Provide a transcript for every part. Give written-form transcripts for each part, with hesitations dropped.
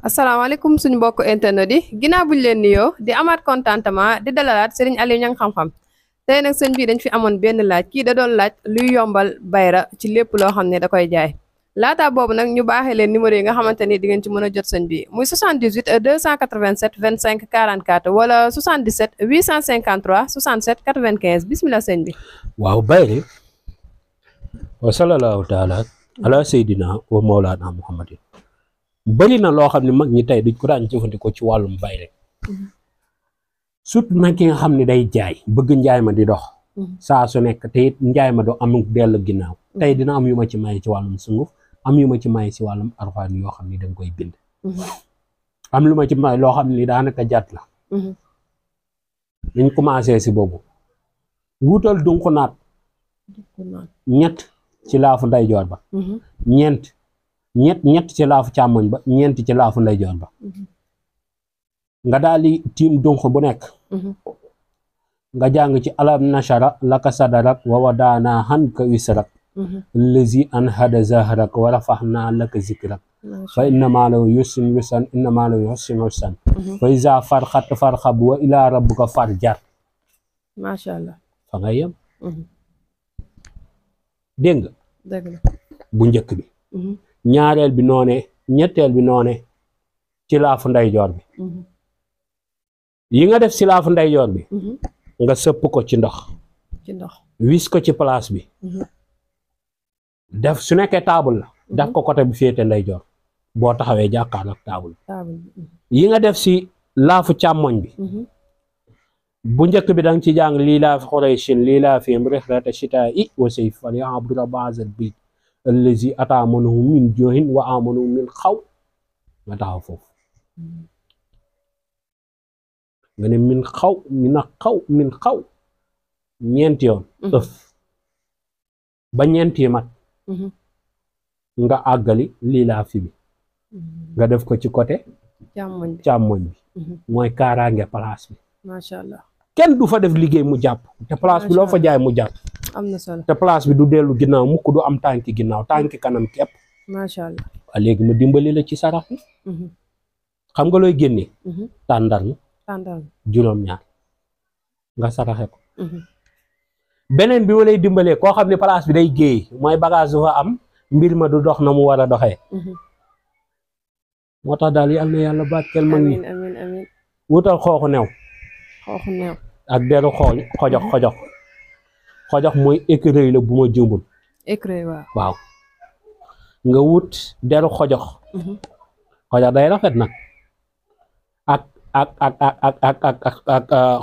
asalaamaaleykum suñu mbokk internet yi ginnaaw buñ leen nuyoo di amaat contentement di dalalaat Serigne Aliou Niang xam-xam tey nag sëñ bi dañ fi amoon benn laaj kii da doon laaj luy yombal bayra ci lépp loo xam ne da koy jaay laata boobu nag ñu baaxee leen numéro yi nga xamante ni di ngeen ci mën a jot sëñ bi muy 78 287 25 44 wala 77 853 67 95 bismillah sëñ bi. waaw bayre wa sallallahu taala ala seydina wa mawlana muhammadin bari na loo xam ne mag ñi tey duñ ko daan jëfandikoo ci wàllum bayre surtout nag ki nga xam ne day jaay bëgg njaay ma di dox saa su nekk te it njaay ma do amul dellu ginnaaw tey dina am yu ma ci may ci wàllum sunguf am yu ma ci may ci wàllum arfaan yoo xam ne dañ koy bind am lu ma ci may loo xam ne daanaka jàtt la dañ commencé si boobu wuutal dunq naat ñett ci laafu ndeyjoor ba ñett ci laafu càmmoñ ba ñeent ci laafu ndeyjoor ba nga daal di tiim dunq bu nekk nga jàng ci alam nashara laka sadarak wa wadaana hanka wisrak allazi anhada zahrak wa rafaxna laka zikrak fa inna maa lahu yusrin yusran inna maa lahu yusrin yusran fa iza farxat farxab wa ila rabbuka farjar macha allah fa nga yem dégg nga dëgg la bu njëkk bi ñaareel bi noone ñetteel bi noone ci laafu ndeyjoor bi yi nga def ci laafu ndeyjoor bi nga sëpp ko ci ndox wis ko ci place bi def su nekkee taabul la def ko côté bi féete ndeyjoor boo taxawee jàkkaarloo ak taabul yi nga def ci laafu càmmoñ bi bu njëkk bi danga ci jàng lii laa fi Qurayshin lii laa fi rihlata shitaa'i wa sayf falya'budu rabba haazal bayt allazi at'amahum min juu'in wa aamanahum min xawf nga taxaw foofu nga ne min xaw ñeenti yoon ëf ba ñeenti mat nga àggali lii laa fi bi nga def ko ci côté càmmoñ bi mooy kaaraange place bi macha allah kenn du fa def liggéey mu jàpp te place bi loo fa jaay mu jàpp am na solo te place bi du dellu ginnaaw mukk du am tànki ginnaaw tànki kanam képp macha allah waa léegi ma dimbali la ci sarax bi xam nga looy génnee tàndarma juróom-ñaar nga saraxe ko beneen bi ma lay dimbalee koo xam ne place bi day géey mooy bagage du fa am mbir ma du dox na mu war a doxee moo tax daal yal na yàlla barkeel mag ñi amiin wutal xooxu new ak deru xojox mooy écureuil la bu ma jëmbul écureuil waaw nga wut deru xojox day rafet nag ak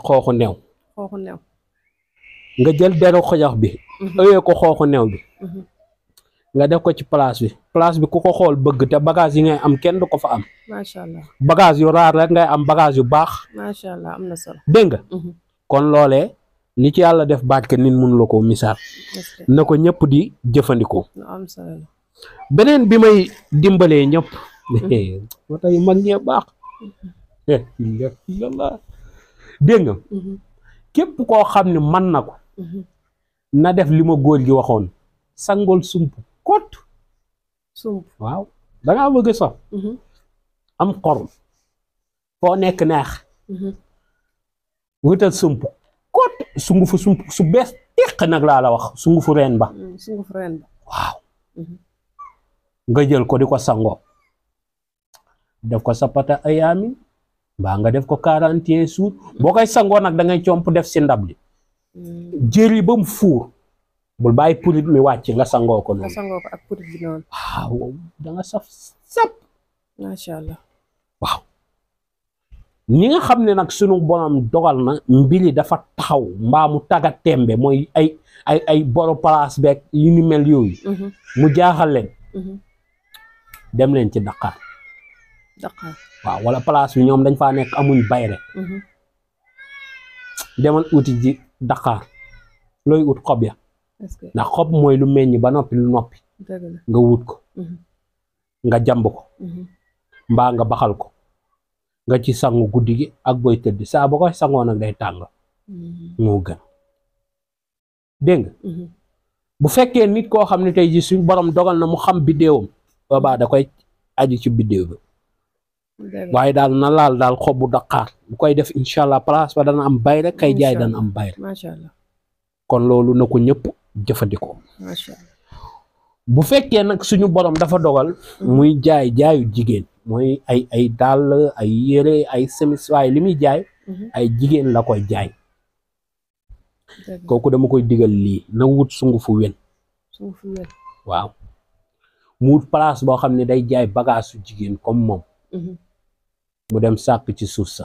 xooxu new nga jël deru xojox bi ëyee ko xooxu new bi nga def ko ci place bi ku ko xool bëgg te bagage yi ngay am kenn du ko fa am macha allah bagage yu raar rek ngay am bagage yu baax macha allah am na solo dégg nga kon loolee li ci yàlla def barke nit mun la ko misaal na ko ñëpp di jëfandikoo am solo beneen bi may dimbalee ñëpp moo tax mag ñee baax yàlla dégg nga képp koo xam ne mën na ko na def li ma góor gi waxoon sangol sump kot waaw dangaa bëgg sof am xorom foo nekk neex wutal sump kot sungufu sump su bees teq nag laa la wax sungufu reen ba waaw nga jël ko di ko sangoo def ko sapata ayaami mbaa nga def ko 41 jours boo koy sangoo nag da ngay comp def si ndab li jëri ba mu fuur bul bàyyi purit mi wàcc nga sangoo ko noonu ak purit bi noonu waaw da nga saf macha allah waaw ñi nga xam ne nag sunu borom dogal na mbiri dafa taxaw mbaa mu taga tembe mooy ay boro place beeg yu ni mel yooyu mu jaaxal leen dem leen ci Dakar waaw wala place bi ñoom dañ faa nekk amuñ bayre demal uti ji Dakar looy ut xob ya ndax xob mooy lu meññ ba noppi lu noppi nga wut ko nga jàmb ko mbaa nga baxal ko nga ci sangu guddi gi ak booy tëdd saa ba koy sangoo nag day tàng moo gën dégg nga bu fekkee nit koo xam ne tey ji suñ borom dogal na mu xam biddéewam boobaa da koy aju ci biddéew bi waaye daal na laal daal xobu daqaar bu koy def incha allah place ba dana am bayre kay jaay dana am bayre. macha allah kon loolu na ko ñëpp jëfandikoo. macha allah bu fekkee nag suñu borom dafa dogal. muy jaayu jigéen mooy ay dàll ay yére ay semis waaye li muy jaay. ay jigéen la koy jaay. kooku dama koy digal lii na wut sungufu wen. waaw mu wut place boo xam ne day jaay bagage su jigéen comme moom. mu dem sàkk ci suuf sa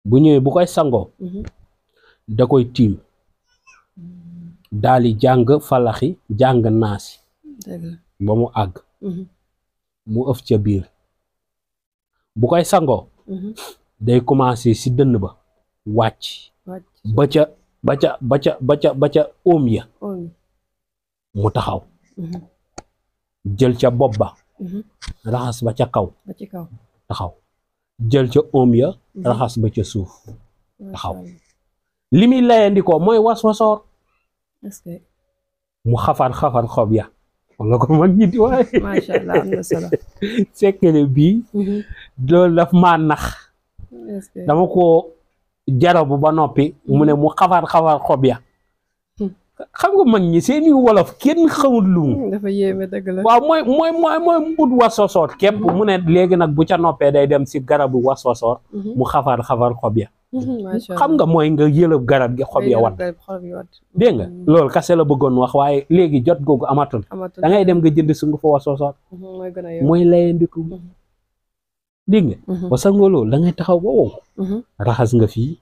bu ñëwee bu koy sangoo. da koy tiim. daal di jàng falaxi jàng naasi. ba mu àgg. mu ëf ca biir. bu koy sangoo. day commencé si dënn ba wàcc. ba ca óom ya. mu taxaw. jël ca bopp ba. raxas ba ca kaw. taxaw jël ca óom ya. raxas ba ca suuf. taxaw li muy layandikoo mooy was-wasoor. mu xafar xob ya. wala ko mag ñi di waaye. macha allah am na solo. sekkere bii. loolu daf maa nax. dama ko jarabu ba noppi. mu ne mu xafar xob ya. xam nga mag ñi seeni wolof kenn xamul lu mu. dafa yéeme dëgg la. waaw mooy mu ut was-wasoor képp mu ne léegi nag bu ca noppee day dem si garabu was-wasoor. mu xafar xob ya. xam nga mooy nga yëlëb garab gi xob ya wat. dégg nga loolu kase la bëggoon wax waaye léegi jot googu amatul. da ngay dem nga jënd sungu fa was-wasoor. mooy layandiku. dégg nga. ba sangoo loolu da ngay taxaw ba wow. raxas nga fii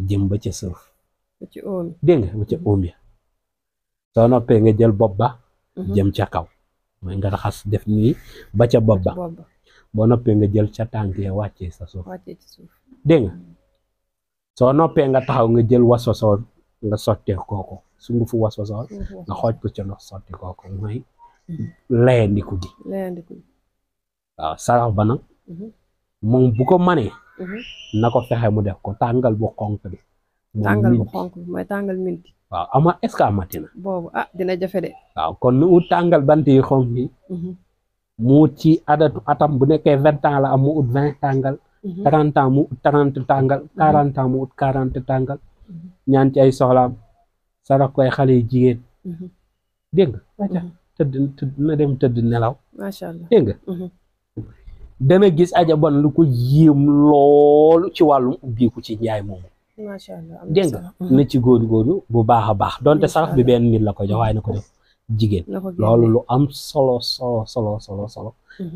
jëm ba ca suuf. dégg nga ba ca óom ya. soo noppee nga jël bopp ba. jëm ca kaw. mooy nga raxas def nii ba ca bopp ba. boo noppee nga jël ca tànk ya wàccee sa suuf. dégg nga. soo noppee nga taxaw nga jël was-wasoor nga sottee kooko sungufu was-wasoor nga xooj ko ca ndox sotti kooko mooy layandiku gi. waaw sarax ba nag moom bu ko manee na ko fexe mu def ko tàngal bu xonk bi. tàngal bu xonk bi mooy tàngal minti. waaw est-ce que amati na. boobu dina jafe de. waaw kon nu ut tàngal bant yi xonk yi. mu ut ci atam bu nekkee 20 ans la am mu ut 20 tàngal. 30 ans mu ut 30 tàngal 40 ans mu ut 40 tàngal. ñaan ci ay soxlaam sarax koy xale yu jigéen. dégg nga. tëdd na dem tëdd nelaw. macha allah dégg nga. dana gis aja bon lu ko yéem loolu ci wàllum ubbiku ci njaay moomu. macha allah dégg nga na ci góorgóorlu bu baax a baax donte sarax bi benn nit la ko jox waaye na ko def jigéen. loolu lu am solo.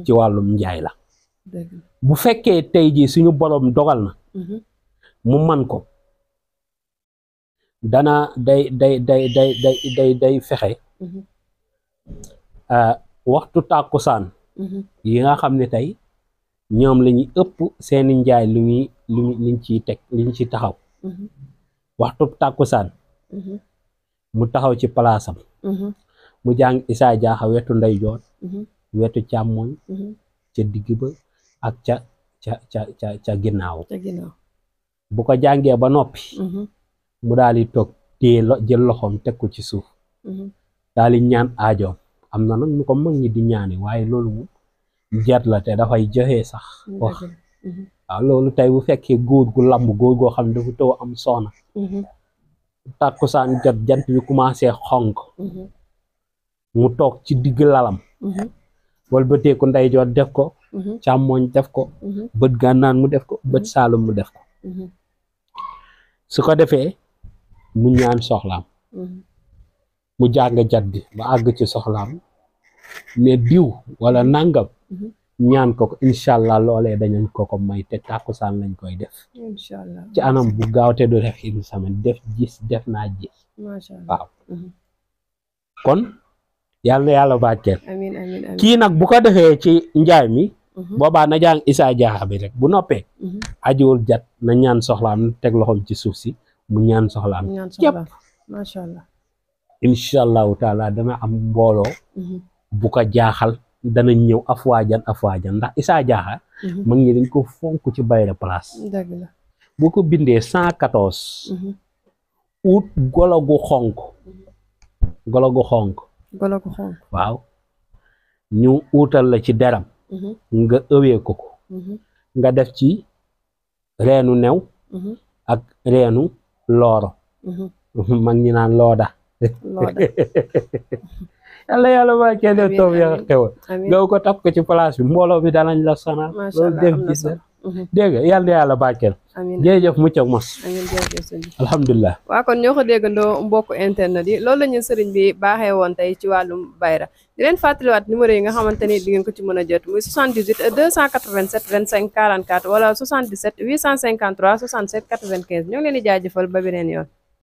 ci wàllum njaay la. bu fekkee tey jii suñu borom dogal na. mu man ko. dana day fexe. waxtu tàkkusaan. yi nga xam ne tey ñoom la ñuy ëpp seeni njaay liñ ciy teg liñ ci taxaw. waxtu tàkkusaan. mu taxaw ci palaasam. mu jàng Isaa Jaaxa wetu ndeyjoor. wetu càmmoñ. ca digg ba ak ca ginnaaw. bu ko jàngee ba noppi. mu daal di toog téye jël loxoom teg ko ci suuf. daal di ñaan aajoom am na nag ñu ko mag ñi di ñaani waaye loolu moom jet la te dafay joxe sax wax. waaw loolu tey bu fekkee góor gu lamb góor goo xam ne dafa taw am soxna. tàkkusaan jot jant bi commencé xonk. mu toog ci digg lalam. walbatee ko ndeyjoor def ko. càmmooñ def ko. bët gànnaan mu def ko bët saalum mu def ko. su ko defee mu ñaan soxlaam. mu jàng jat bi ba àgg ci soxlaam ne diw wala nangam. ñaan ko incha allah loolee dañañ ko may te tàkkusaan lañ koy def. incha allah ci anam bu gaaw te du def une semaine def naa gis. macha allah waaw. kon yàlla na yàlla barkeel. amiin amiin amiin kii nag bu ko defee ci njaay mi. boobaa na jàng Isaa Jaaxa bi rek bu noppee. ajiwul jat na ñaan soxlaam na teg loxoom ci suuf si mu ñaan soxlaam. képp macha allah. incha allahu taala dana am mbooloo. bu ko jaaxal dana ñëw afwaajan ndax Isaa Jaaxa. mag ñi dañ ko fonk ci bayre place. dëgg la bu ko bindee 114. ut golo gu xonk. waaw ñu uutal la ci deram. nga ëwee ko nga def ci reenu new ak reenu looro mag ñi naan looda yàlla ba kenn toog ya xew nga ko taf ko ci place bi mbooloo bi danañ la sonal loolu def gis na dégg nga yàlla na yàlla barkeel jërëjëf mucc ak mos alhamdulilah waa kon ñoo ko déggandoo mbokku internet yi loolu la ñu sëriñ bi baaxee woon tey ci wàllum bayra di leen fàttaliwaat numéro yi nga xamante ni di ngeen ko ci mën a jot muy 78 287 25 44 wala 77 853 67 95 ñoo ngi leen di jaajëfal ba beneen yoon